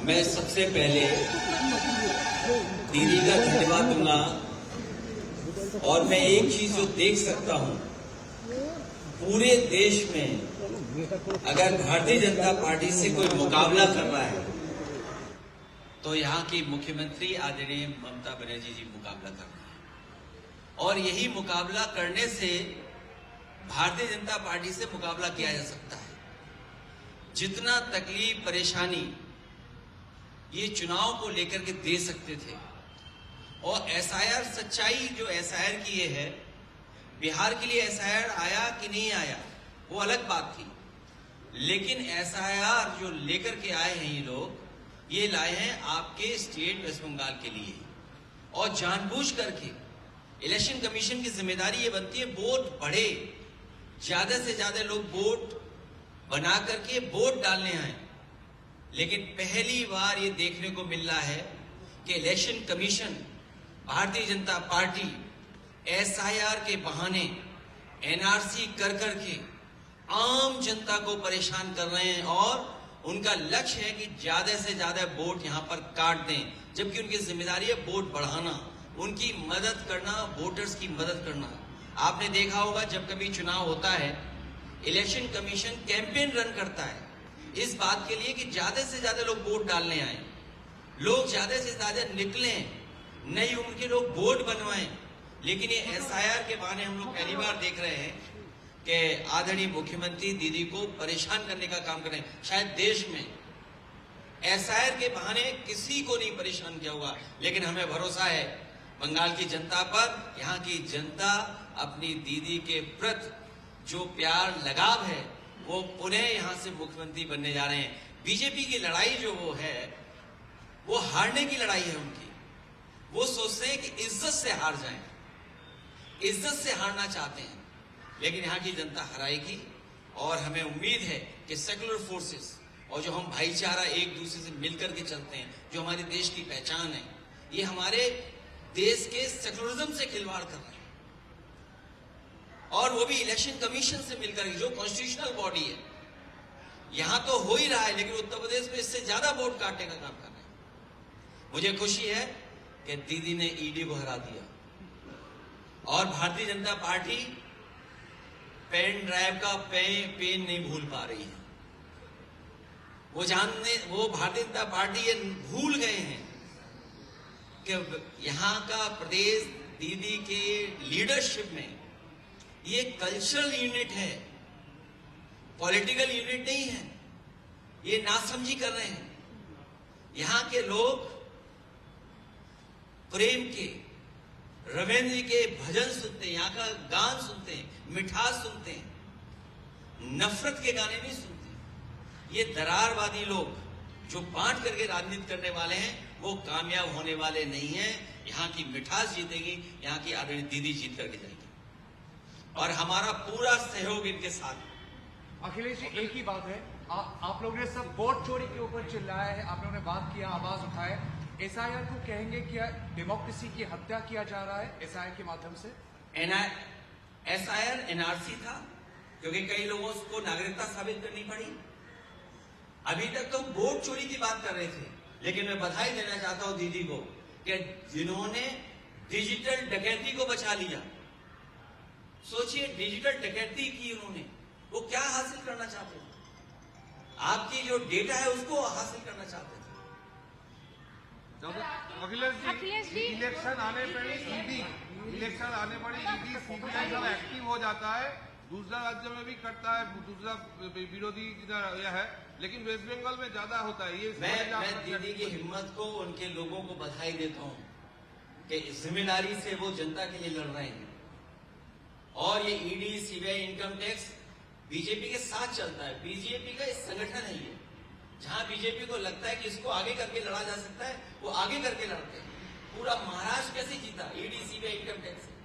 मैं सबसे पहले दीदी का धन्यवाद दूंगा और मैं एक चीज जो देख सकता हूं, पूरे देश में अगर भारतीय जनता पार्टी से कोई मुकाबला कर रहा है तो यहाँ की मुख्यमंत्री आदरणीय ममता बनर्जी जी मुकाबला कर रहे हैं। और यही मुकाबला करने से भारतीय जनता पार्टी से मुकाबला किया जा सकता है। जितना तकलीफ परेशानी ये चुनाव को लेकर के दे सकते थे, और एसआईआर सच्चाई जो एसआईआर की ये है, बिहार के लिए एसआईआर आया कि नहीं आया वो अलग बात थी, लेकिन एसआईआर जो लेकर के आए हैं ये लोग, ये लाए हैं आपके स्टेट वेस्ट बंगाल के लिए। और जानबूझ करके इलेक्शन कमीशन की जिम्मेदारी ये बनती है वोट बढ़े, ज्यादा से ज्यादा लोग वोट बना करके वोट डालने आए। लेकिन पहली बार ये देखने को मिल रहा है कि election commission, Bharatiya Janata party SIR के बहाने एनआरसी कर करके आम जनता को परेशान कर रहे हैं, और उनका लक्ष्य है कि ज्यादा से ज्यादा वोट यहां पर काट दें, जबकि उनकी जिम्मेदारी है वोट बढ़ाना, उनकी मदद करना, वोटर्स की मदद करना। आपने देखा होगा जब कभी चुनाव होता है, इलेक्शन कमीशन कैंपेन रन करता है इस बात के लिए कि ज्यादा से ज्यादा लोग वोट डालने आए, लोग ज्यादा से ज्यादा निकलें, नई उम्र के लोग वोट बनवाएं। लेकिन ये एसआईआर के बहाने हम लोग पहली बार देख रहे हैं कि आदरणीय मुख्यमंत्री दीदी को परेशान करने का काम कर रहे हैं। शायद देश में एसआईआर के बहाने किसी को नहीं परेशान किया होगा, लेकिन हमें भरोसा है बंगाल की जनता पर। यहाँ की जनता अपनी दीदी के प्रति जो प्यार लगाव है वो पुनः यहाँ से मुख्यमंत्री बनने जा रहे हैं। बीजेपी की लड़ाई जो वो है वो हारने की लड़ाई है उनकी। वो सोचते हैं कि इज्जत से हार जाएं, इज्जत से हारना चाहते हैं, लेकिन यहाँ की जनता हराएगी। और हमें उम्मीद है कि सेकुलर फोर्सेस और जो हम भाईचारा एक दूसरे से मिलकर के चलते हैं, जो हमारे देश की पहचान है, ये हमारे देश के सेकुलरिज्म से खिलवाड़ कर रहे हैं। और वो भी इलेक्शन कमीशन से मिलकर, जो कॉन्स्टिट्यूशनल बॉडी है। यहां तो हो ही रहा है, लेकिन उत्तर प्रदेश में इससे ज्यादा वोट काटने का काम कर रहे हैं। मुझे खुशी है कि दीदी ने ईडी को हरा दिया, और Bharatiya Janata party pen drive का पेन नहीं भूल पा रही है। वो भारतीय जनता पार्टी ये भूल गए हैं कि यहां का प्रदेश दीदी के लीडरशिप में ये कल्चरल यूनिट है, पॉलिटिकल यूनिट नहीं है। ये नासमझी कर रहे हैं। यहां के लोग प्रेम के, रविंद्र के भजन सुनते हैं, यहाँ का गान सुनते हैं, मिठास सुनते हैं, नफरत के गाने नहीं सुनते। ये दरारवादी लोग जो बांट करके राजनीति करने वाले हैं वो कामयाब होने वाले नहीं हैं। यहाँ की मिठास जीतेगी, यहाँ की आदरणीय दीदी जीत करके जाएगी, और हमारा पूरा सहयोग इनके साथ। अखिलेश जी, एक ही बात है, आप लोगों ने सब वोट चोरी के ऊपर चिल्लाया है, आप लोगों ने बात किया, आवाज उठाए। एसआईआर को कहेंगे क्या डेमोक्रेसी की हत्या किया जा रहा है एसआईआर के माध्यम से? एसआईआर एनआरसी था, क्योंकि कई लोगों को नागरिकता साबित करनी पड़ी। अभी तक तो वोट चोरी की बात कर रहे थे, लेकिन मैं बधाई देना चाहता हूं दीदी को कि जिन्होंने डिजिटल डकैती को बचा लिया। सोचिए, डिजिटल डकैती की उन्होंने, वो क्या हासिल करना चाहते थे? आपकी जो डेटा है उसको हासिल करना चाहते थे। अखिलेश जी, इलेक्शन आने पर इलेक्शन आने पर ईडी सीबीआई सब एक्टिव हो जाता है, दूसरा राज्य में भी करता है, दूसरा विरोधी यह है, लेकिन वेस्ट बंगाल में ज्यादा होता है। ये मैं दीदी की हिम्मत को, उनके लोगों को बधाई देता हूं कि जिम्मेदारी से वो जनता के लिए लड़ रहे हैं। और ये ED, CBI, income tax BJP के साथ चलता है। बीजेपी का एक संगठन है ये, जहां बीजेपी को लगता है कि इसको आगे करके लड़ा जा सकता है, वो आगे करके लड़ते हैं। पूरा महाराष्ट्र कैसे जीता ईडी, सीबीआई, इनकम टैक्स से।